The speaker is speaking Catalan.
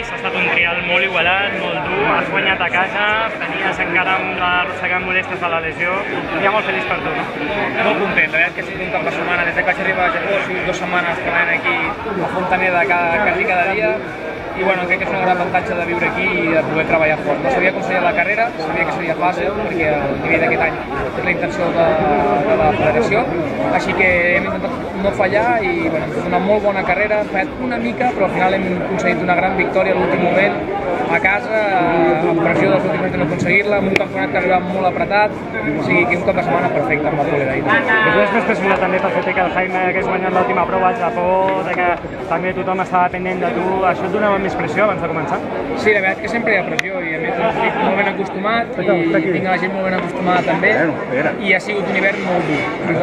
ha estat un trial molt igualat, molt dur, has guanyat a casa, venies encara arrossegant molestes de la lesió, ja molt feliç per tu, no? Molt content, la veritat que ha sigut un cap de setmana, des que vaig arribar a Japó, he sigut 2 setmanes treballant aquí a Fontaneda quasi cada dia, i bueno, crec que és un gran avantatge de viure aquí i de poder treballar fort. No sabia com seria la carrera, sabia que seria fàcil, perquè el nivell d'aquest any és la intenció de la federació, així que hem intentat no fallar i bueno, hem fet una molt bona carrera, hem fallat una mica, però al final hem aconseguit una gran victòria a l'últim moment, a casa, amb pressió dels últims anys de no aconseguir-la, amb un campionat que ha arribat molt apretat, o sigui que un cap de setmana perfecte amb la pole d'ahir. I tu després pressionat també pel fet que el Jaime hagués guanyat l'última prova al Japó, que també tothom estava pendent de tu, això et donava més pressió abans de començar? Sí, la veritat que sempre hi ha pressió i a més estic molt ben acostumat i tinc la gent molt ben acostumada també i ha sigut un hivern molt dur.